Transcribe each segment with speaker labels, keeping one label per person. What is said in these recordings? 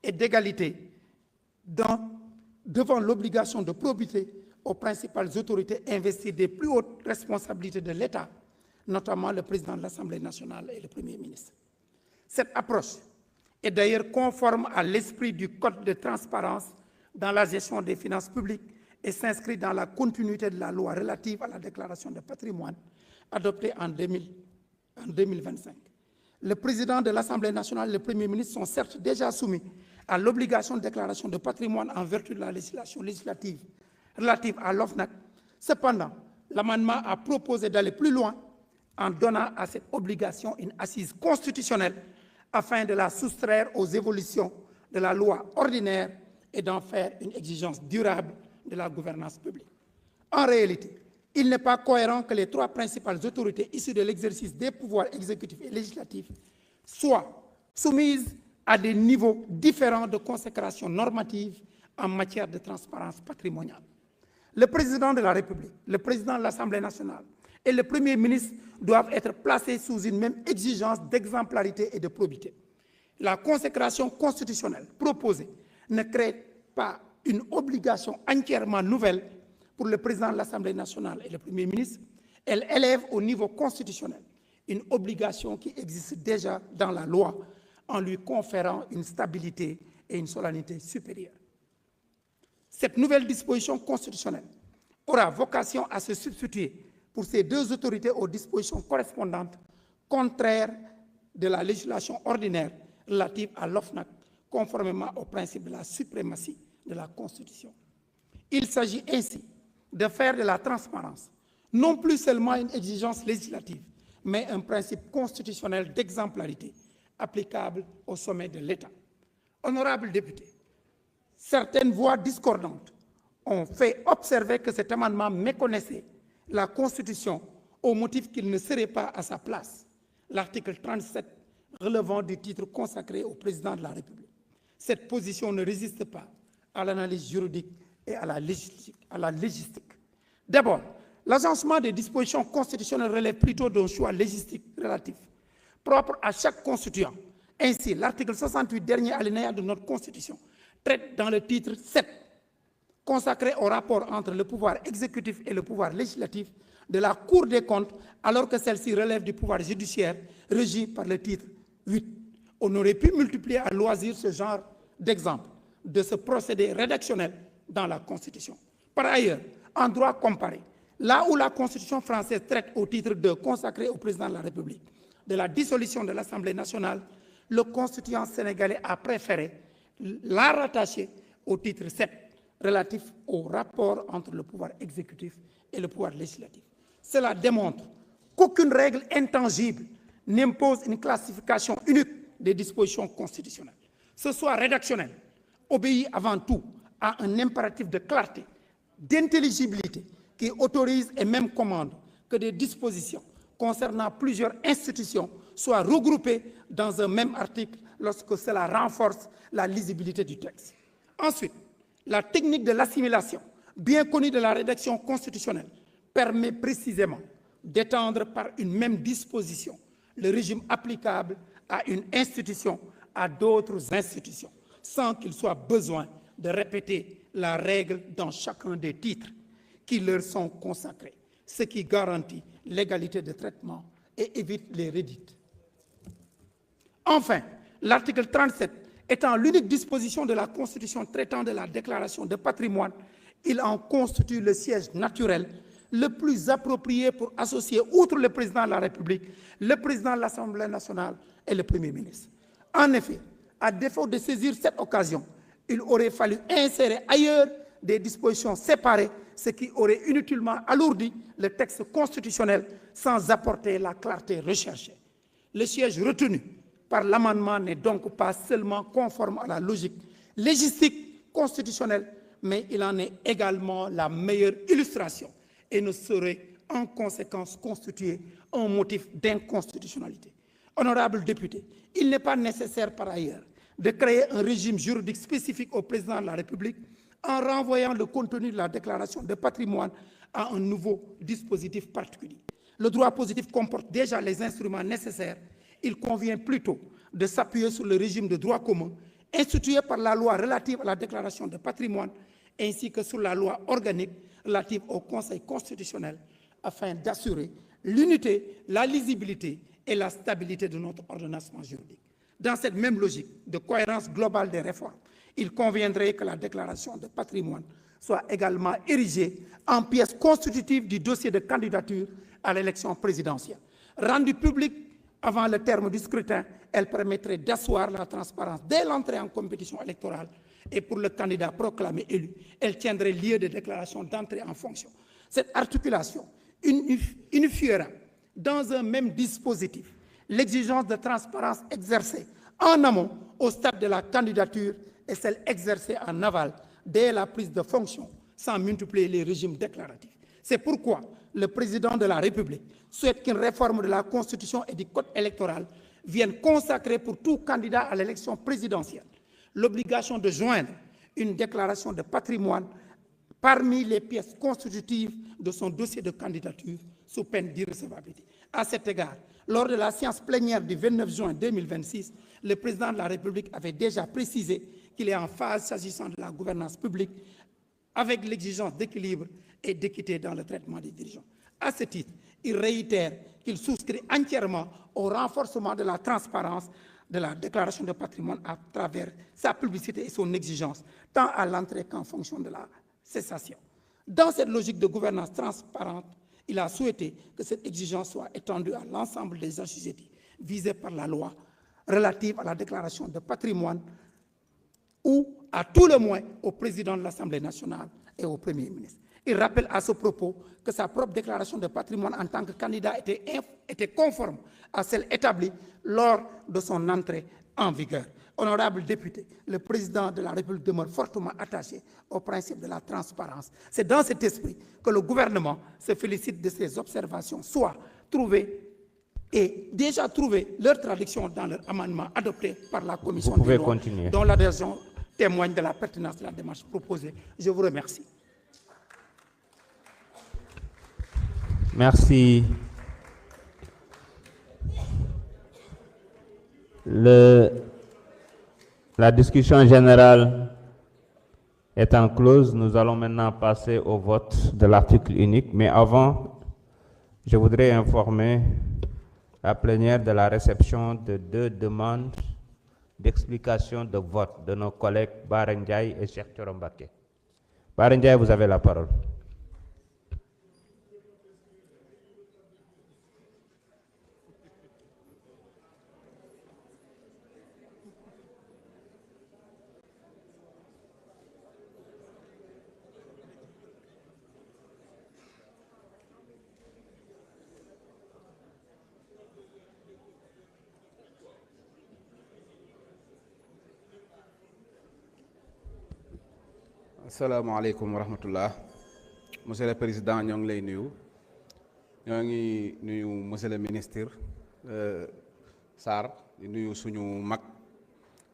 Speaker 1: et d'égalité devant l'obligation de probité aux principales autorités investies des plus hautes responsabilités de l'État, notamment le président de l'Assemblée nationale et le Premier ministre. Cette approche est d'ailleurs conforme à l'esprit du Code de transparence dans la gestion des finances publiques et s'inscrit dans la continuité de la loi relative à la déclaration de patrimoine adoptée en 2025. Le président de l'Assemblée nationale et le Premier ministre sont certes déjà soumis à l'obligation de déclaration de patrimoine en vertu de la législation législative relative à l'OFNAC. Cependant, l'amendement a proposé d'aller plus loin en donnant à cette obligation une assise constitutionnelle afin de la soustraire aux évolutions de la loi ordinaire et d'en faire une exigence durable de la gouvernance publique. En réalité, il n'est pas cohérent que les trois principales autorités issues de l'exercice des pouvoirs exécutifs et législatifs soient soumises à des niveaux différents de consécration normative en matière de transparence patrimoniale. Le président de la République, le président de l'Assemblée nationale et le Premier ministre doivent être placés sous une même exigence d'exemplarité et de probité. La consécration constitutionnelle proposée ne crée pas une obligation entièrement nouvelle pour le président de l'Assemblée nationale et le Premier ministre. Elle élève au niveau constitutionnel une obligation qui existe déjà dans la loi en lui conférant une stabilité et une solennité supérieures. Cette nouvelle disposition constitutionnelle aura vocation à se substituer pour ces deux autorités aux dispositions correspondantes contraires de la législation ordinaire relative à l'OFNAC, conformément au principe de la suprématie de la Constitution. Il s'agit ainsi de faire de la transparence non plus seulement une exigence législative, mais un principe constitutionnel d'exemplarité applicable au sommet de l'État. Honorables députés, certaines voix discordantes ont fait observer que cet amendement méconnaissait la Constitution au motif qu'il ne serait pas à sa place, l'article 37 relevant du titre consacré au président de la République. Cette position ne résiste pas à l'analyse juridique et à la légistique. D'abord, l'agencement des dispositions constitutionnelles relève plutôt d'un choix légistique relatif, propre à chaque constituant. Ainsi, l'article 68, dernier alinéa de notre Constitution, traite dans le titre 7, consacré au rapport entre le pouvoir exécutif et le pouvoir législatif, de la Cour des comptes, alors que celle-ci relève du pouvoir judiciaire, régi par le titre 8. On aurait pu multiplier à loisir ce genre d'exemples de ce procédé rédactionnel dans la Constitution. Par ailleurs, en droit comparé, là où la Constitution française traite au titre 2 consacré au président de la République de la dissolution de l'Assemblée nationale, le constituant sénégalais a préféré la rattacher au titre 7 relatif au rapport entre le pouvoir exécutif et le pouvoir législatif. Cela démontre qu'aucune règle intangible n'impose une classification unique des dispositions constitutionnelles. Ce soit rédactionnel obéit avant tout à un impératif de clarté, d'intelligibilité qui autorise et même commande que des dispositions concernant plusieurs institutions soient regroupées dans un même article lorsque cela renforce la lisibilité du texte. Ensuite, la technique de l'assimilation, bien connue de la rédaction constitutionnelle, permet précisément d'étendre par une même disposition le régime applicable à une institution à d'autres institutions, sans qu'il soit besoin de répéter la règle dans chacun des titres qui leur sont consacrés, ce qui garantit l'égalité de traitement et évite les redites. Enfin, l'article 37 étant l'unique disposition de la Constitution traitant de la déclaration de patrimoine, il en constitue le siège naturel le plus approprié pour associer, outre le président de la République, le président de l'Assemblée nationale et le Premier ministre. En effet, à défaut de saisir cette occasion, il aurait fallu insérer ailleurs des dispositions séparées, ce qui aurait inutilement alourdi le texte constitutionnel sans apporter la clarté recherchée. Le siège retenu par l'amendement n'est donc pas seulement conforme à la logique légistique constitutionnelle, mais il en est également la meilleure illustration et ne saurait en conséquence constituer un motif d'inconstitutionnalité. Honorables députés, il n'est pas nécessaire par ailleurs de créer un régime juridique spécifique au président de la République en renvoyant le contenu de la déclaration de patrimoine à un nouveau dispositif particulier. Le droit positif comporte déjà les instruments nécessaires. Il convient plutôt de s'appuyer sur le régime de droit commun instituée par la loi relative à la déclaration de patrimoine, ainsi que sur la loi organique relative au Conseil constitutionnel, afin d'assurer l'unité, la lisibilité et la stabilité de notre ordonnancement juridique. Dans cette même logique de cohérence globale des réformes, il conviendrait que la déclaration de patrimoine soit également érigée en pièce constitutive du dossier de candidature à l'élection présidentielle. Rendue publique avant le terme du scrutin, elle permettrait d'asseoir la transparence dès l'entrée en compétition électorale et pour le candidat proclamé élu, elle tiendrait lieu de déclaration d'entrée en fonction. Cette articulation unifiera dans un même dispositif l'exigence de transparence exercée en amont au stade de la candidature et celle exercée en aval dès la prise de fonction, sans multiplier les régimes déclaratifs. C'est pourquoi le président de la République souhaite qu'une réforme de la Constitution et du Code électoral vienne consacrer pour tout candidat à l'élection présidentielle l'obligation de joindre une déclaration de patrimoine parmi les pièces constitutives de son dossier de candidature sous peine d'irrecevabilité. À cet égard, lors de la séance plénière du 29 juin 2026, le président de la République avait déjà précisé qu'il est en phase s'agissant de la gouvernance publique avec l'exigence d'équilibre et d'équité dans le traitement des dirigeants. À ce titre, il réitère qu'il souscrit entièrement au renforcement de la transparence de la déclaration de patrimoine à travers sa publicité et son exigence, tant à l'entrée qu'en fonction de la cessation. Dans cette logique de gouvernance transparente, il a souhaité que cette exigence soit étendue à l'ensemble des assujettis visés par la loi relative à la déclaration de patrimoine ou, à tout le moins, au président de l'Assemblée nationale et au Premier ministre. Il rappelle à ce propos que sa propre déclaration de patrimoine en tant que candidat était conforme à celle établie lors de son entrée en vigueur. Honorables députés, le président de la République demeure fortement attaché au principe de la transparence. C'est dans cet esprit que le gouvernement se félicite de ces observations, soit trouvées et déjà trouvé leur traduction dans leur amendement adopté par la Commission des lois, dont l'adhésion témoigne de la pertinence de la démarche proposée. Je vous remercie.
Speaker 2: Merci. La discussion générale étant close, nous allons maintenant passer au vote de l'article unique. Mais avant, je voudrais informer la plénière de la réception de 2 demandes d'explication de vote de nos collègues Bara Ndiaye et Cheikh Thioro Mbacké. Bara Ndiaye, vous avez la parole.
Speaker 3: asalaamaaleykum wa rahmatullah. Monsieur le président, ñoo ngi lay nuyu. ñoo ngi nuyu monsieur le ministre Sarr di nuyu suñu mag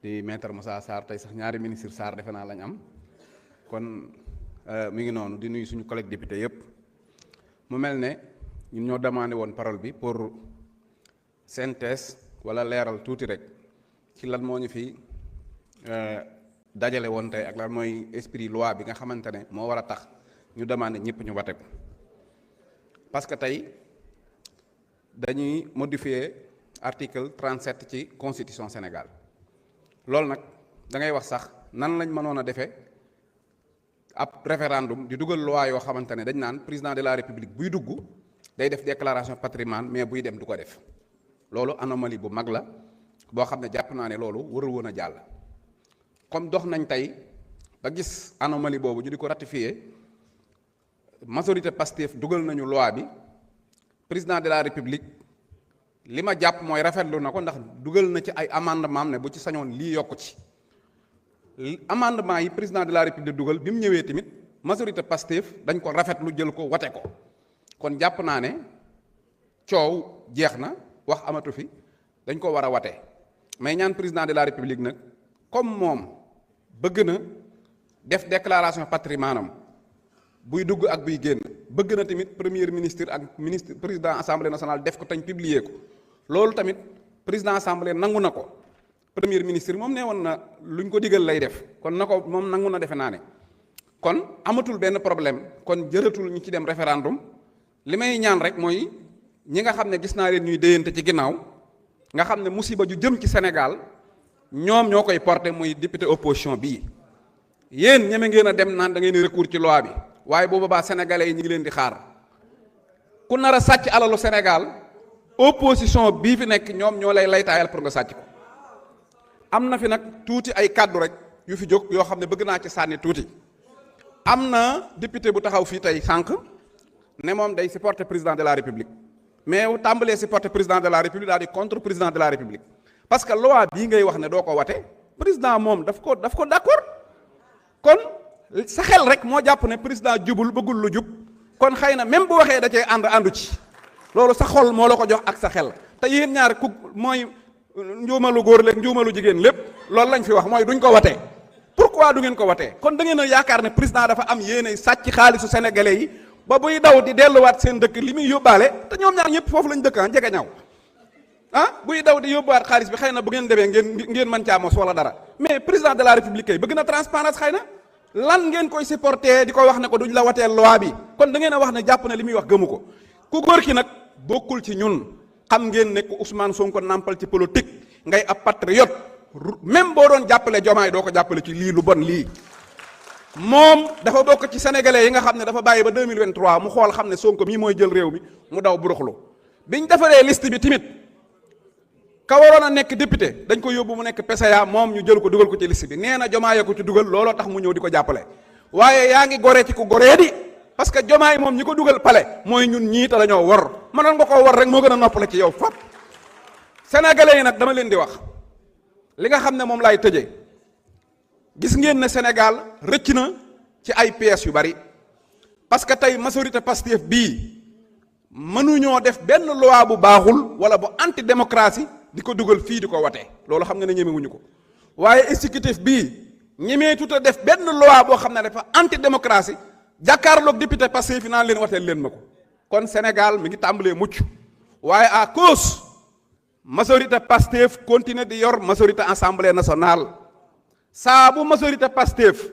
Speaker 3: di maître Moussa Sarr tey sax ñaari ministre Sarr defe naa lañ am kon mi ngi noonu di nuyu suñu collègue député yëpp. mu mel ne ñun ñoo demandé woon parole bi pour synthèse wala leeral tuuti rek ci lan moo ñu fi dajale woon tey ak lan mooy esprit loi bi nga xamante ne moo war a tax ñu demandé ñëpp ñu wate ko parce que tey dañuy modifier article 37 ci constitution Sénégal loolu nag da ngay wax sax nan lañ mënoon a defee ab référendum di dugal loi yoo xamante ne dañ naan président de la république buy dugg day def déclaration patrimoine mais buy dem du ko def loolu anomalie bu mag la boo xam ne jàpp naa ne loolu warul woon a jàll. comme dox nañ tey ba gis anomalie boobu ñu di ko ratifier majorité Pastef dugal nañu loi bi président de la république li ma jàpp mooy rafetlu na ko ndax dugal na ci ay amendement ne bu ci sañoon lii yokku ci amendement yi président de la république dugal bi mu ñëwee tamit majorité Pastef dañ ko rafetlu jël ko wate ko kon jàpp naa ne coow jeex na wax amatu fi dañ ko war a wate mais ñaan président de la république nag comme moom bëgg na def déclaration patrimoine am buy dugg ak buy génn bëgg na tamit premier ministre ak ministre président assemblée nationale def ko tañ publier ko loolu tamit président assemblée nangu na ko premier ministre moom nee woon na luñ ko digal lay def kon na ko moom nangu na defe naa ne kon amatul benn problème kon jëratul ñu ci dem référendum li may ñaan rek mooy ñi nga xam ne gis naa leen ñuy déyante ci ginnaaw nga xam ne musiba ju jëm ci Sénégal ñoom ñoo koy porté muy député opposition bii yéen ñeme ngeen a dem naan da ngeen di recours ci loi bi waaye boobu baa sénégalais yi ñu ngi leen di xaar ku nar a sàcc alalu Sénégal opposition bii fi nekk ñoom ñoo lay laytaayal pour nga sàcc ko. am na fi nag tuuti ay kàddu rek yu fi jóg yoo xam ne bëgg naa ci sànni tuuti am na député bu taxaw fii tey sànq ne moom day supporter président de la république mais tàmbalee supporter président de la république daal di contre président de la république parce que loi bii ngay wax ne doo ko wate président moom daf ko d'accord kon sa xel rek moo jàpp ne président jubul bëggul lu jub kon xëy na même bu waxee da cee àndu ci loolu sa xol moo la ko jox ak sa xel te yéen ñaar ku mooy njuumalu góor léeg njuumalu jigéen lépp loolu lañ fi wax mooy duñ ko watee pourquoi du ngeen ko watee kon da ngeen a yaakaar ne président dafa am yéene sàcc xaalisu sénégalais yi ba buy daw di delluwaat seen dëkk li muy yóbbaale te ñoom ñaar ñëpp foofu lañ dëkk njege ñaw buy daw di yóbbuwaat xaalis bi xëy na bu ngeen demee ngeen mën caa mos wala dara mais président de la république kay bëgg na transparence xëy na lan ngeen koy supporter di ko wax ne ko duñ la watee loi bi kon da ngeen a wax ne jàpp ne li muy wax gëmu ko ku góor ki nag bokkul ci ñun xam ngeen ne ko Ousmane Sonko nampal ci politique ngay ab patriote même boo doon jàppale Diomaye doo ko jàppale ci lii lu bon lii moom dafa bokk ci sénégalais yi nga xam ne dafa bàyyi ba 2023 mu xool xam ne Sonko mii mooy jël réew mi mu daw buruxlu biñ defaree liste bi timit ka waroon a nekk député dañ ko yóbbu mu nekk PCA moom ñu jël ko dugal ko ci liste bi nee na Diomaye ko ci dugal looloo tax mu ñëw di ko jàppale waaye yaa ngi goree ci ku goree di parce que Diomaye moom ñi ko dugal pale mooy ñun ñii te dañoo war mënoon nga koo war rek moo gën a noppale ci yow fop sénégalais yi nag dama leen di wax li nga xam ne moom laay tëjee gis ngeen ne Sénégal rëcc na ci ay pièces yu bari parce que tey majorité Pastef bii mënuñoo def benn loi bu baaxul wala bu anti démocratie di ko dugal fii di ko watee loolu xam nga ne ñemewuñu ko waaye exécutif bii ñemee tuta def benn loi boo xam ne dafa anti démocratie jàkkaarloog député Pastef fi naan leen wateel leen ma ko kon Sénégal mi ngi tàmbalee mucc waaye à cause majorité Pastef continue di yor majorité assemblée nationale saa bu majorité Pastef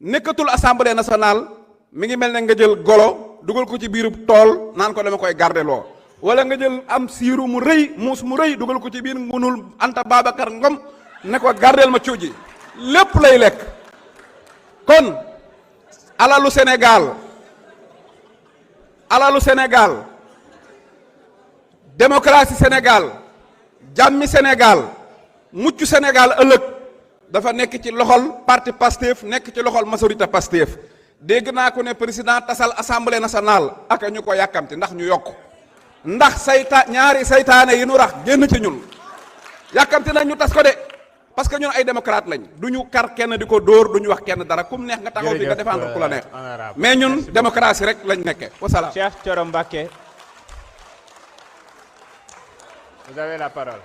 Speaker 3: nekkatul assemblée nationale mi ngi mel ne nga jël golo dugal ko ci biiru tool naan ko dama koy garder loo wala nga jël am siiru mu rëy muus mu rëy dugal ko ci biir ngunul Anta Babacar Ngom ne ko gardeel ma cuuji lépp lay lekk kon alalu Sénégal démocratie Sénégal jàmmi Sénégal mucc Sénégal ëllëg dafa nekk ci loxol parti Pastef nekk ci loxol majorité Pastef dégg naa ko ne président tasal assemblée nationale ak ñu ko yàkkamti ndax ñu yokk ndax ñaari saytaane yi nu rax génn ci ñun yàkkamti nañ ñu tas ko de parce que ñun ay démocrate lañ du ñu kar kenn di ko dóor du ñu wax kenn dara kum neex nga taxaw fi nga défendre ku la neex mais ñun démocratie rek lañ nekkee wasalaam.
Speaker 2: Cheikh Thioro Mbacké, vous avez la parole.